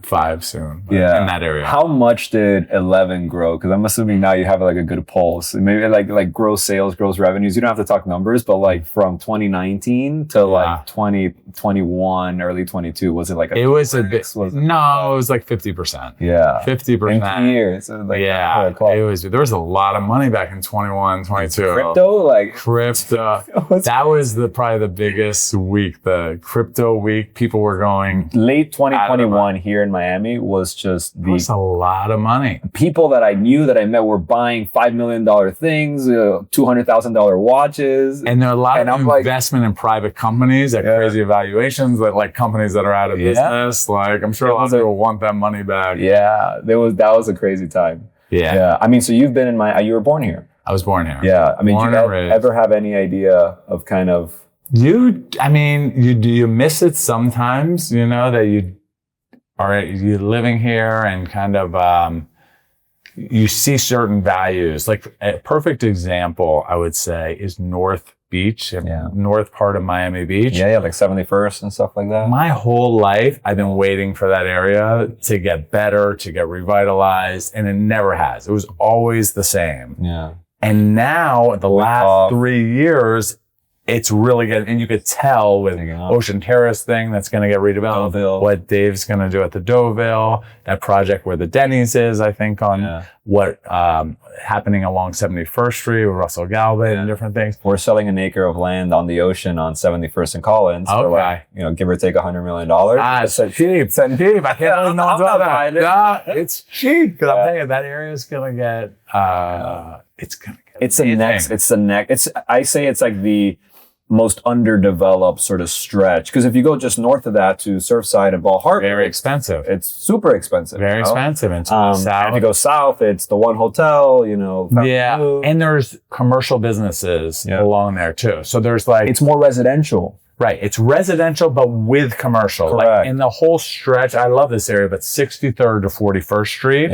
5 soon in that area. How much did 11 grow? Because I'm assuming now you have like a good pulse. Maybe like gross sales, gross revenues. You don't have to talk numbers, but like from 2019 to like 2021, early 22, was it like it was a bit? No, it was like 50%. Yeah, 50%. In 2 years. So like it was. There was a lot of money back in 21, 22. Crypto. That was probably the biggest week. The crypto week. People were going late 2021 here in Miami was just was a lot of money. People that I knew that I met were buying $5 million things, $200,000 watches. And there are a lot of investment in private companies at crazy evaluations, like companies that are out of business. Like I'm sure a lot of people want that money back. Yeah, that was a crazy time. Yeah. I mean, so you've been in you were born here. I was born here. Yeah. I mean, do you ever have any idea of kind of do you miss it sometimes, you know, that you're living here and kind of you see certain values. Like a perfect example, I would say, is North Beach, north part of Miami Beach. Yeah, like 71st and stuff like that. My whole life, I've been waiting for that area to get better, to get revitalized, and it never has. It was always the same. Yeah. And now, the last 3 years, it's really good. And you could tell with Ocean Terrace thing that's going to get redeveloped, Deauville. What Dave's going to do at the Deauville, that project where the Denny's is, I think, on what happening along 71st Street with Russell Galvin and different things. We're selling an acre of land on the ocean on 71st and Collins for like, give or take $100 million. It's cheap. I can't really know about that. No, it's cheap. Because I'm telling you, that area is going to get, I say it's like the most underdeveloped sort of stretch. Because if you go just north of that to Surfside and Ball Harbor, very expensive. It's super expensive. Very expensive. And south. And if you go south, it's the one hotel, you know. And there's commercial businesses along there too. So there's like, it's more residential. Right. It's residential, but with commercial. Correct. Like in the whole stretch, I love this area, but 63rd to 41st Street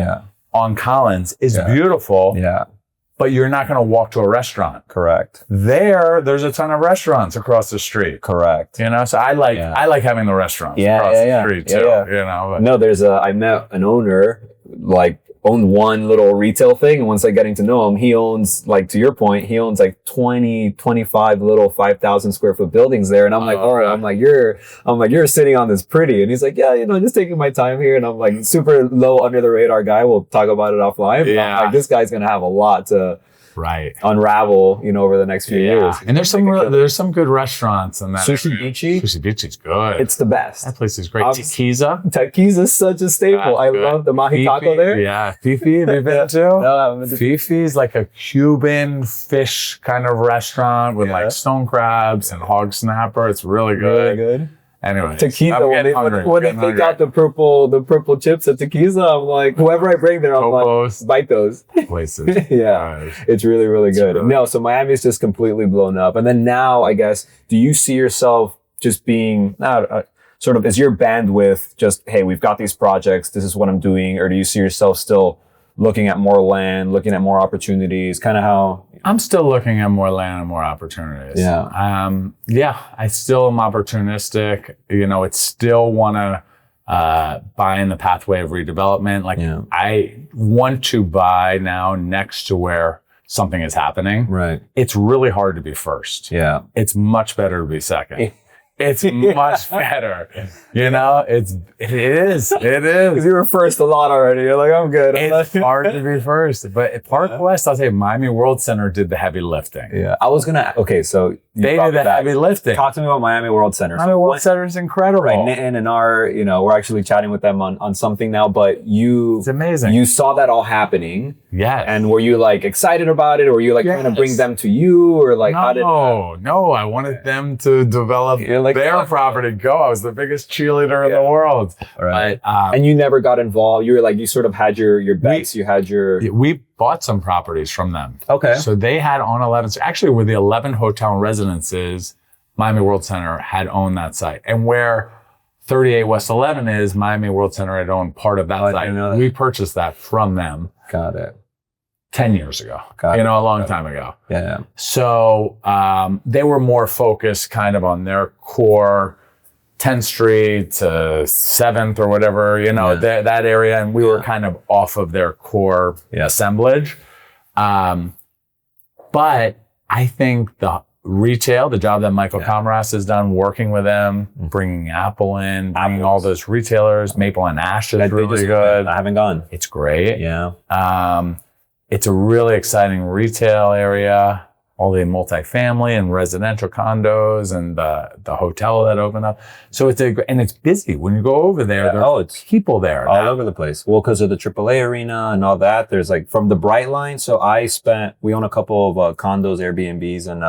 on Collins is beautiful. Yeah. But you're not going to walk to a restaurant. Correct. There's a ton of restaurants across the street. Correct. You know, so I like having the restaurants across the street too. You know, no, I met an owner owned one little retail thing, and once getting to know him, he owns, like to your point, he owns like 20, 25 little 5,000 square foot buildings there. And I'm like, all right, I'm like, you're sitting on this pretty. And he's like, yeah, just taking my time here. And I'm like, super low under the radar guy. We'll talk about it offline. But I'm like, this guy's going to have a lot to unravel, over the next few years. And there's some good restaurants in that. Sushi Bichi? Sushi Bichi's good. It's the best. That place is great. Tequiza? Tequiza's such a staple. I love the mahi taco there. Yeah. Fifi, have you been to? No, I haven't been to. Fifi's like a Cuban fish kind of restaurant with like stone crabs and hog snapper. It's really good. Really good. Anyway, Tequiza, when they take out the purple chips at Tequiza, I'm like, whoever I bring there, I'm like, bite those places. It's really, really good. No, so Miami's just completely blown up. And then now, I guess, do you see yourself just being sort of, is your bandwidth just, hey, we've got these projects, this is what I'm doing, or do you see yourself still looking at more land, looking at more opportunities, kind of how? I'm still looking at more land and more opportunities. I still am opportunistic. It's still want to buy in the pathway of redevelopment. I want to buy now next to where something is happening. Right. It's really hard to be first. Yeah. It's much better to be second. It's much better. It is. Because you were first a lot already. You're like, I'm good. It's hard to be first. But at Park West, I'll say Miami World Center did the heavy lifting. Yeah. I was going to, so They did the heavy lifting. Talk to me about Miami World Center. Miami World Center is incredible. Right, Nitin and we're actually chatting with them on something now, but it's amazing. You saw that all happening. Yes. And were you like excited about it, or were you like trying to bring them to you, or like how did? No, I wanted them to develop their property. I was the biggest cheerleader in the world. Right. But, and you never got involved. You were like, you sort of had your bets. We bought some properties from them. Okay. So they had on 11. So actually, with the 11 hotel residences, Miami World Center had owned that site, and where 38 West 11 is, Miami World Center had owned part of that site. I know that. We purchased that from them. Got it. 10 years ago, a long time ago. Yeah. So they were more focused kind of on their core 10th Street to 7th or whatever, that area. And we were kind of off of their core assemblage. But I think the retail, the job that Michael Comras has done working with them, bringing Apple in, bringing all those retailers, Maple and Ash is really good. I haven't gone. It's great. Yeah. It's a really exciting retail area, all the multifamily and residential condos and the hotel that opened up. So it's busy. When you go over there, there's people there all over the place. Well, because of the AAA arena and all that, there's like from the Bright Line. So we own a couple of condos, Airbnbs, and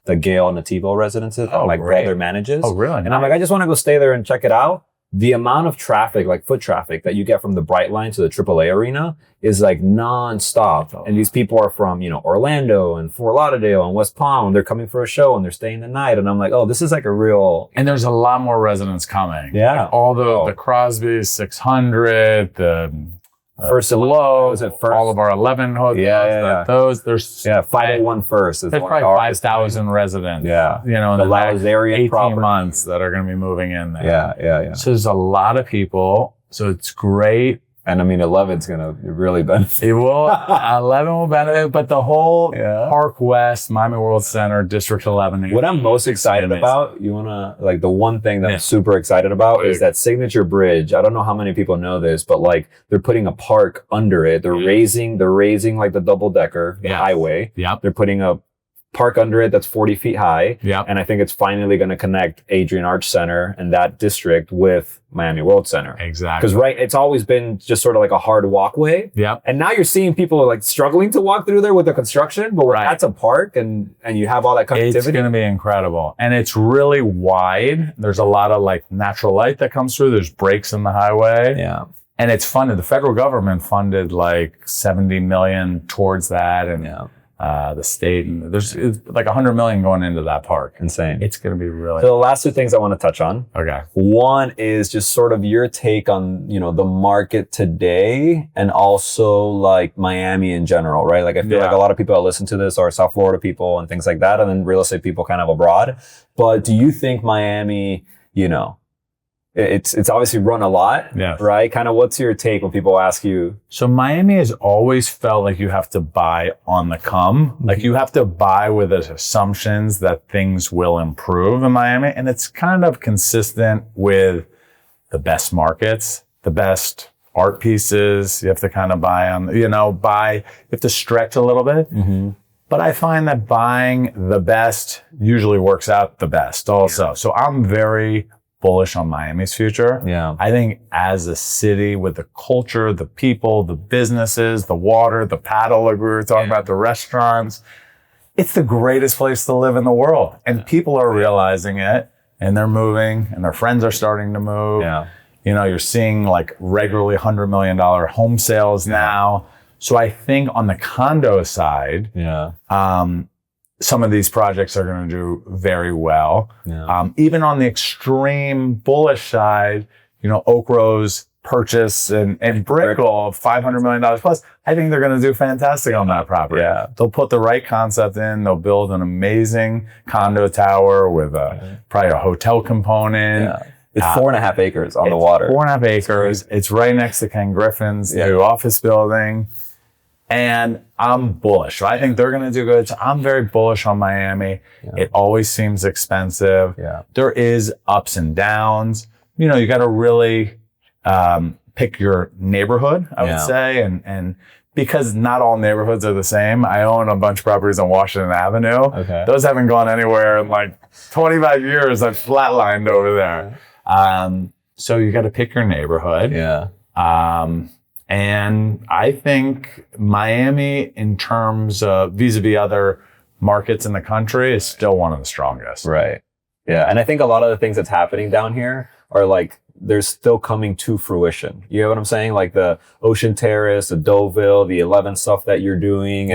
the Gale Nativo residences that my brother manages. Oh, really? And I'm like, I just want to go stay there and check it out. The amount of traffic, like foot traffic that you get from the Bright Line to the AAA arena is like nonstop. And these people are from, Orlando and Fort Lauderdale and West Palm. And they're coming for a show and they're staying the night. And I'm like, this is like a real. And there's a lot more residents coming. Yeah. Like all the Crosby 600, the First and Low, all of our 11 hotels. There's 501 First. There's probably 5,000 residents. Yeah. In the next area 18 months that are going to be moving in there. Yeah. So there's a lot of people. So it's great. And I mean, 11's going to really benefit. It will. 11 will benefit, but the whole Park West, Miami World Center, District 11. What I'm most excited about, the one thing that I'm super excited about is that Signature Bridge. I don't know how many people know this, but like they're putting a park under it. They're raising like the double decker, the highway. Yeah. They're putting a park under it that's 40 feet high. Yeah. And I think it's finally going to connect Adrian Arch Center and that district with Miami World Center. Exactly. Because it's always been just sort of like a hard walkway. Yeah. And now you're seeing people like struggling to walk through there with the construction, but that's a park and you have all that connectivity. It's going to be incredible. And it's really wide. There's a lot of like natural light that comes through. There's breaks in the highway. Yeah. And it's funded. The federal government funded like 70 million towards that. And the state, and there's like 100 million going into that park. Insane. It's going to be really. So the last two things I want to touch on. Okay. One is just sort of your take on, the market today and also like Miami in general, right? Like I feel like a lot of people that listen to this are South Florida people and things like that, and then real estate people kind of abroad. But do you think Miami, it's obviously run a lot, right? Kind of what's your take when people ask you? So Miami has always felt like you have to buy on the come. Mm-hmm. Like you have to buy with assumptions that things will improve in Miami. And it's kind of consistent with the best markets, the best art pieces. You have to kind of buy on, you have to stretch a little bit. Mm-hmm. But I find that buying the best usually works out the best also. So I'm very bullish on Miami's future. Yeah. I think as a city with the culture, the people, the businesses, the water, the paddle, like we were talking about, the restaurants, it's the greatest place to live in the world. And people are realizing it and they're moving and their friends are starting to move. Yeah. You're seeing like regularly $100 million home sales now. So I think on the condo side, some of these projects are going to do very well. Yeah. Even on the extreme bullish side, Oak Rose purchase and Brickell of $500 million plus, I think they're going to do fantastic on that property. Yeah. They'll put the right concept in. They'll build an amazing condo tower with probably a hotel component. Yeah. It's 4.5 acres on the water. 4.5 acres. It's right next to Ken Griffin's new office building. And I'm bullish. I think they're going to do good. So I'm very bullish on Miami. Yeah. It always seems expensive. Yeah. There is ups and downs. You got to really pick your neighborhood, I would say, and because not all neighborhoods are the same. I own a bunch of properties on Washington Avenue. Okay. Those haven't gone anywhere in like 25 years. I've flatlined over there. So you got to pick your neighborhood. Yeah. And I think Miami, in terms of vis-a-vis other markets in the country, is still one of the strongest. Right. Yeah. And I think a lot of the things that's happening down here are like, they're still coming to fruition. You know what I'm saying? Like the Ocean Terrace, the Deauville, the 11 stuff that you're doing.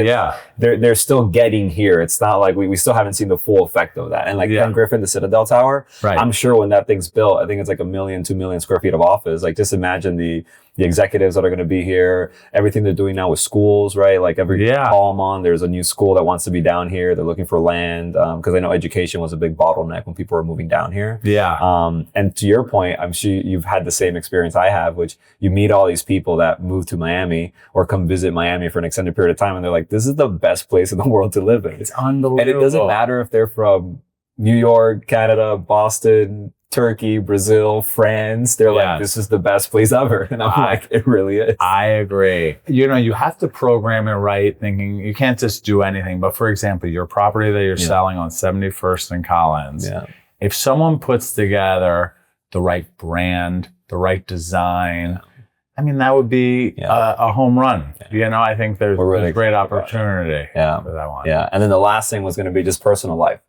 They're still getting here. It's not like we still haven't seen the full effect of that. And like Ken Griffin, the Citadel Tower, I'm sure when that thing's built, I think it's like 1 million, 2 million square feet of office. Like just imagine the executives that are going to be here, everything they're doing now with schools, right? Like every call I'm on, there's a new school that wants to be down here. They're looking for land because I know education was a big bottleneck when people were moving down here. Yeah. And to your point, I'm sure you've had the same experience I have, which you meet all these people that move to Miami or come visit Miami for an extended period of time. And they're like, this is the best place in the world to live in. It's unbelievable. And it doesn't matter if they're from New York, Canada, Boston, Turkey, Brazil, France. They're like, this is the best place ever. And I'm like, it really is. I agree. You know, you have to program it right, thinking you can't just do anything. But for example, your property that you're selling on 71st and Collins, if someone puts together the right brand, the right design, I mean, that would be a home run. You know, I think there's a great opportunity for that one. Yeah. And then the last thing was going to be just personal life.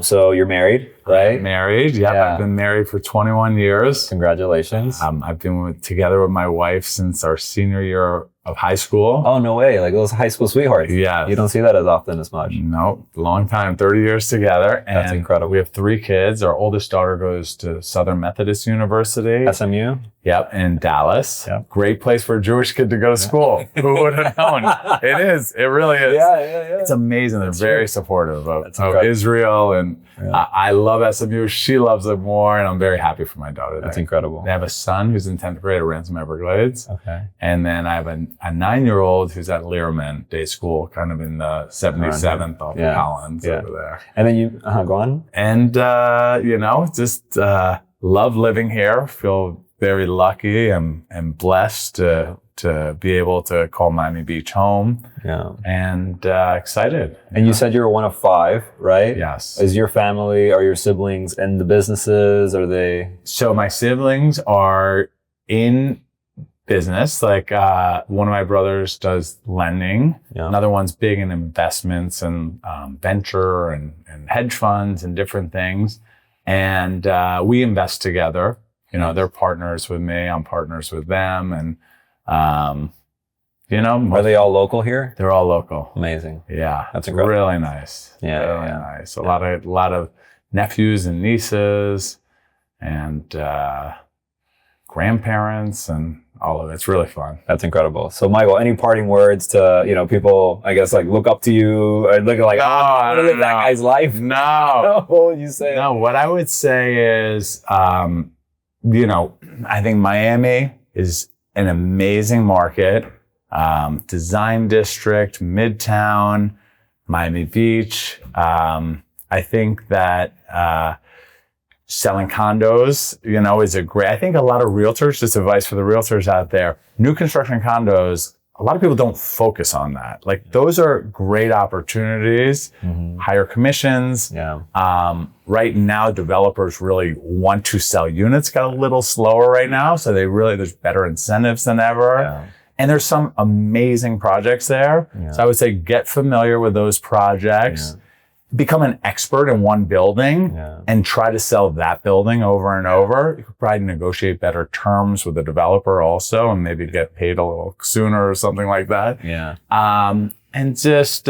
So you're married, right? Married. Yep. I've been married for 21 years. Congratulations. I've been together with my wife since our senior year of high school. Oh, no way. Like those high school sweethearts. Yeah. You don't see that as often as much. No, long time, 30 years together. And that's incredible. We have 3 kids. Our oldest daughter goes to Southern Methodist University. SMU? Yep, in Dallas. Yep. Great place for a Jewish kid to go to school. Who would have known? It is. It really is. Yeah. It's amazing. They're very supportive of Israel. And I love SMU. She loves it more. And I'm very happy for my daughter. That's incredible. They have a son who's in 10th grade at Ransom Everglades. Okay. And then I have a 9-year-old who's at Learman Day School, kind of in the 77th off of Collins over there. And then you, go on. And, you know, just love living here. Feel very lucky and blessed to be able to call Miami Beach home. Yeah. And excited. And you said you were one of 5, right? Yes. Is your family, are your siblings in the businesses? Are they? So my siblings are in business. Like one of my brothers does lending. Yeah. Another one's big in investments and venture and hedge funds and different things. And we invest together. You know, they're partners with me. I'm partners with them. And, you know. Are they all local here? They're all local. Amazing. Yeah. That's incredible. Really nice. Yeah. Really nice. A lot of nephews and nieces and grandparents and all of it. It's really fun. That's incredible. So Michael, any parting words to, you know, people, I guess, like look up to you or look like, I want to live that guy's life? No. What would you say? No, what I would say is, you know, I think Miami is an amazing market. Design district, Midtown, Miami Beach. I think that selling condos, you know, is I think a lot of realtors, just advice for the realtors out there, new construction condos, a lot of people don't focus on that. Like those are great opportunities, higher commissions. Yeah. Right now, developers really want to sell units, got a little slower right now. So there's better incentives than ever. Yeah. And there's some amazing projects there. Yeah. So I would say get familiar with those projects. Yeah. Become an expert in one building and try to sell that building over and over. You could probably negotiate better terms with the developer also and maybe get paid a little sooner or something like that. Yeah. And just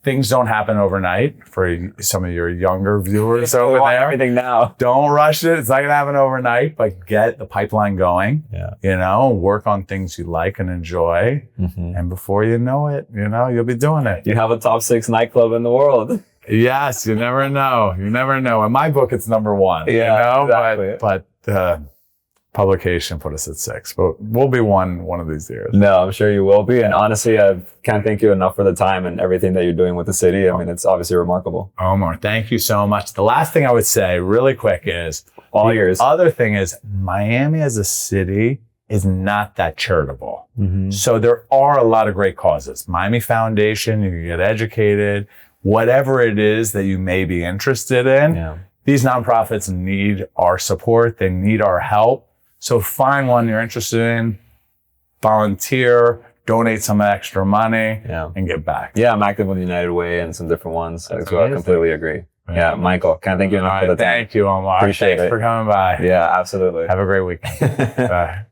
things don't happen overnight for some of your younger viewers over there. Everything now. Don't rush it. It's not going to happen overnight, but get the pipeline going. Yeah. You know, work on things you like and enjoy. And before you know it, you know, you'll be doing it. You have a top 6 nightclub in the world. Yes, you never know. You never know. In my book, it's number 1. Yeah, you know, exactly. but publication put us at 6. But we'll be one of these years. No, I'm sure you will be. And honestly, I can't thank you enough for the time and everything that you're doing with the city. I mean, it's obviously remarkable. Omar, thank you so much. The last thing I would say really quick is all yours. Other thing is Miami as a city is not that charitable. So there are a lot of great causes. Miami Foundation, you can get educated, whatever it is that you may be interested in. Yeah. These nonprofits need our support. They need our help. So find one you're interested in, volunteer, donate some extra money, and give back. Yeah, I'm active with United Way and some different ones. So I completely agree. Yeah, Michael, can't thank you enough for the time. Thank you, Omar. Appreciate it. Thanks for coming by. Yeah, absolutely. Have a great weekend. Bye.